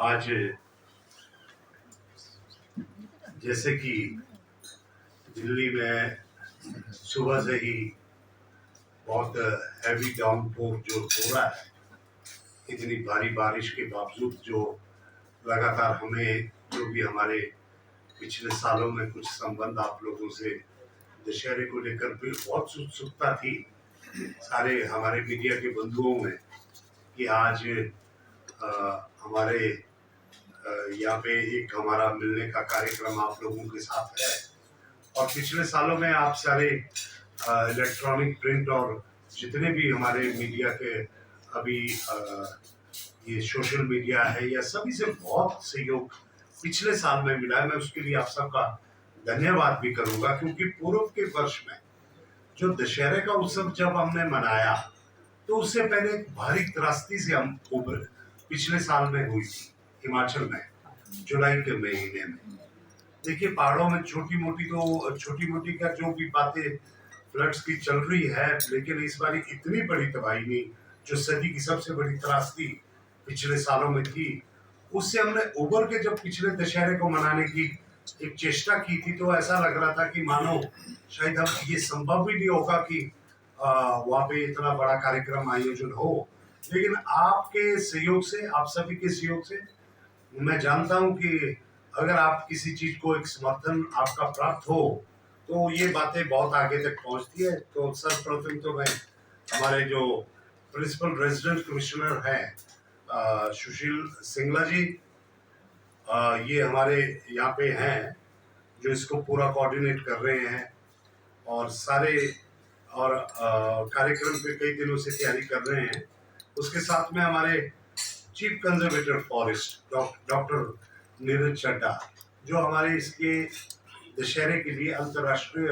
आज जैसे कि दिल्ली में सुबह से ही बहुत हैवी डाउनपोर जो हो रहा है, इतनी भारी बारिश के बावजूद जो लगातार हमें जो भी हमारे पिछले सालों में कुछ संबंध आप लोगों से दशहरे को लेकर भी बहुत उत्सुकता थी सारे हमारे मीडिया के बंधुओं में कि आज हमारे यहाँ पे एक हमारा मिलने का कार्यक्रम आप लोगों के साथ है। और पिछले सालों में आप सारे इलेक्ट्रॉनिक प्रिंट और जितने भी हमारे मीडिया के अभी ये सोशल मीडिया है या सभी से बहुत सहयोग पिछले साल में मिला है। मैं उसके लिए आप सबका धन्यवाद भी करूंगा, क्योंकि पूर्व के वर्ष में जो दशहरे का उत्सव जब हमने मनाया तो उससे पहले एक भारी त्रासदी से हम पिछले साल में हुई थी हिमाचल में, जुलाई के महीने में। देखिए, पहाड़ों में छोटी मोटी का जो भी बातें फ्लड्स की चल रही है, लेकिन इस बार इतनी बड़ी तबाही नहीं, जो सदी की सबसे बड़ी त्रासदी पिछले सालों में थी, उससे हमने उबर के जब पिछले दशहरे को मनाने की एक चेष्टा की थी तो ऐसा लग रहा था कि मानो शायद अब ये संभव भी नहीं होगा कि वहाँ पे इतना बड़ा कार्यक्रम आयोजन हो। लेकिन आपके सहयोग से, आप सभी के सहयोग से मैं जानता हूँ कि अगर आप किसी चीज को एक समर्थन आपका प्राप्त हो तो ये बातें बहुत आगे तक पहुंचती है। तो सर्वप्रथम तो मैं हमारे जो प्रिंसिपल रेजिडेंट कमिश्नर हैं सुशील सिंगला जी, ये हमारे यहाँ पे हैं जो इसको पूरा कोऑर्डिनेट कर रहे हैं और सारे और कार्यक्रम पे कई दिनों से तैयारी कर रहे हैं। उसके साथ में हमारे chief conservator forest doctor Neeraj Chadha, जो हमारे इसके दशहरे के लिए अंतर्राष्ट्रीय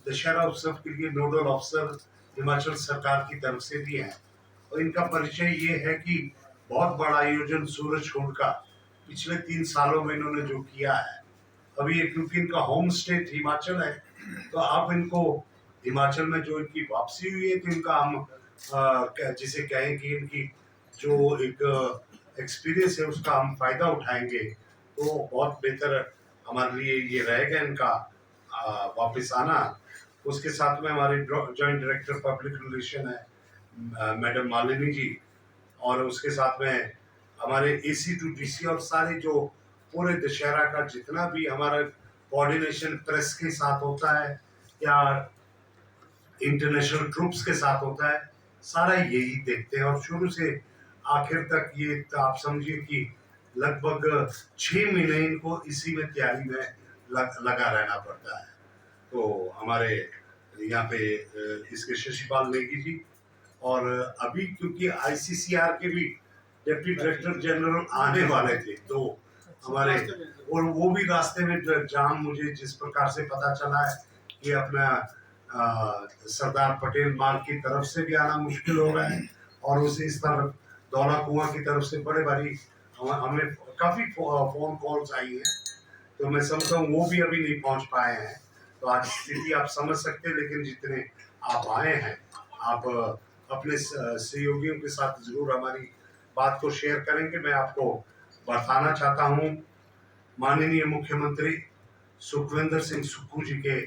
दशहरा उत्सव के लिए नोडल ऑफिसर हिमाचल सरकार की तरफ से भी हैं। और इनका परिचय ये है कि बहुत बड़ा आयोजन सूरजकुंड का पिछले 3 सालों में इन्होंने जो किया है, अभी ये क्योंकि इनका होम स्टेट हिमाचल है तो आप इनको हिमाचल में जो इनकी वापसी हुई है तो इनका हम जिसे कहें कि इनकी जो एक एक्सपीरियंस है उसका हम फायदा उठाएंगे, तो बहुत बेहतर हमारे लिए ये रहेगा इनका वापस आना। उसके साथ में हमारे जॉइंट डायरेक्टर पब्लिक रिलेशन है मैडम मालिनी जी, और उसके साथ में हमारे AC to DC और सारे जो पूरे दशहरा का जितना भी हमारा कोऑर्डिनेशन प्रेस के साथ होता है या इंटरनेशनल ट्रूप्स के साथ होता है, सारा यही देखते हैं। और शुरू से आखिर तक ये आप समझिए कि लगभग 6 महीने इनको इसी में तैयारी में लगा रहना पड़ता है। तो हमारे यहाँ पे इसके शशिपाल नेगी जी, और अभी क्योंकि ICCR के भी डिप्टी डायरेक्टर जनरल आने वाले थे तो हमारे, और वो भी रास्ते में जहाँ मुझे जिस प्रकार से पता चला है कि अपना सरदार पटेल मार्ग की तरफ से भी आना मुश्किल हो रहा है और उसी इस तरफ दौला कुआं की तरफ से बड़े भारी हमें काफी फोन कॉल्स आई हैं, तो मैं समझता हूँ वो भी अभी नहीं पहुंच पाए हैं। तो आज स्थिति आप समझ सकते हैं, लेकिन जितने आप आए हैं आप अपने सहयोगियों के साथ जरूर हमारी बात को शेयर करेंगे। मैं आपको बताना चाहता हूँ माननीय मुख्यमंत्री सुखविंदर सिंह सुक्खू जी के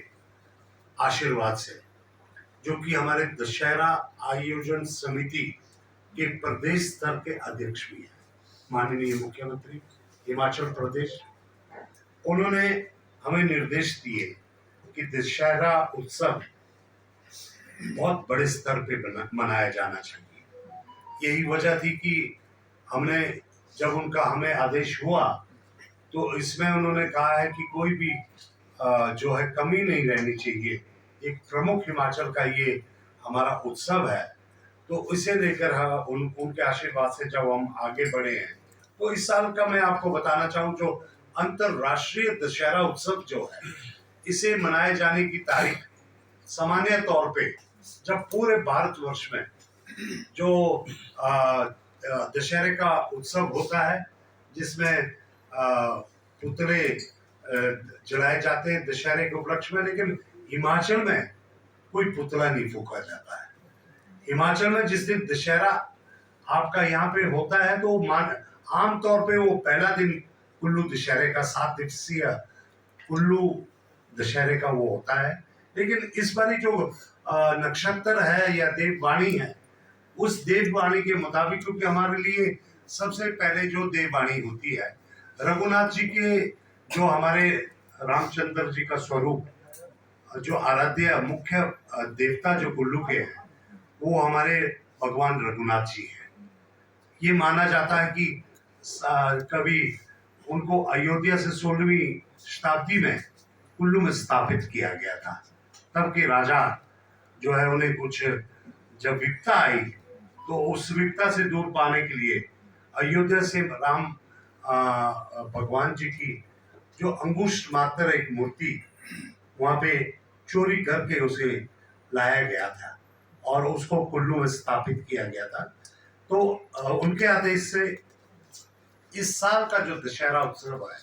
आशीर्वाद से, जो कि हमारे दशहरा आयोजन समिति के प्रदेश स्तर के अध्यक्ष भी हैं, माननीय मुख्यमंत्री हिमाचल प्रदेश, उन्होंने हमें निर्देश दिए कि दशहरा उत्सव बहुत बड़े स्तर पे मनाया जाना चाहिए। यही वजह थी कि हमने जब उनका हमें आदेश हुआ तो इसमें उन्होंने कहा है कि कोई भी जो है कमी नहीं रहनी चाहिए। एक प्रमुख हिमाचल का ये हमारा उत्सव है, तो इसे लेकर उनके आशीर्वाद से जब हम आगे बढ़े हैं तो इस साल का मैं आपको बताना चाहूँ जो अंतरराष्ट्रीय दशहरा उत्सव जो है, इसे मनाए जाने की तारीख सामान्य तौर पे जब पूरे भारतवर्ष में जो दशहरे का उत्सव होता है जिसमें पुतले जलाए जाते हैं दशहरे के उपलक्ष्य में, लेकिन हिमाचल में कोई पुतला नहीं फूका जाता है। हिमाचल में जिस दिन दशहरा आपका यहाँ पे होता है तो आमतौर पे वो पहला दिन कुल्लू दशहरे का 7 दिवसीय कुल्लू दशहरे का वो होता है। लेकिन इस बारी जो नक्षत्र है या देववाणी है, उस देववाणी के मुताबिक, क्योंकि हमारे लिए सबसे पहले जो देववाणी होती है रघुनाथ जी के, जो हमारे रामचंद्र जी का स्वरूप, जो आराध्य मुख्य देवता जो कुल्लू के हैं, वो हमारे भगवान रघुनाथ जी हैं। ये माना जाता है कि कभी उनको अयोध्या से 16वीं शताब्दी में कुल्लू में स्थापित किया गया था। तब के राजा जो है उन्हें कुछ जब विपदा आई तो उस विपदा से दूर पाने के लिए अयोध्या से राम भगवान जी की जो अंगुष्ठ मात्र एक मूर्ति वहां पे चोरी करके उसे लाया गया था और उसको कुल्लू में स्थापित किया गया था। तो उनके आदेश से इस साल का जो दशहरा उत्सव है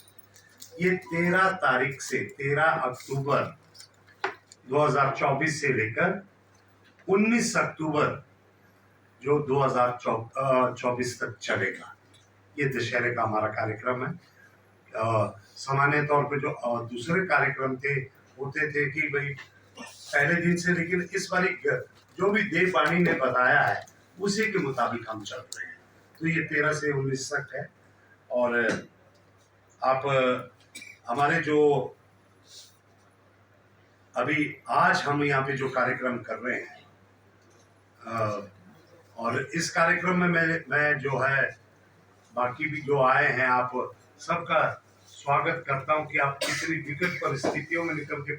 ये 13 तारीख से 13 अक्टूबर 2024 से लेकर 19 अक्टूबर जो 2024 तक चलेगा। ये दशहरे का हमारा कार्यक्रम है। सामान्य तौर पे जो दूसरे कार्यक्रम होते थे कि भाई पहले दिन से, लेकिन इस बार जो भी देववाणी ने बताया है उसी के मुताबिक हम चल रहे हैं। तो ये 13 से 19 तक है। और आप हमारे जो अभी आज हम यहाँ पे जो कार्यक्रम कर रहे हैं, और इस कार्यक्रम में मैं जो है बाकी भी जो आए हैं आप सबका स्वागत करता हूँ कि आप कितनी विकट परिस्थितियों में निकल के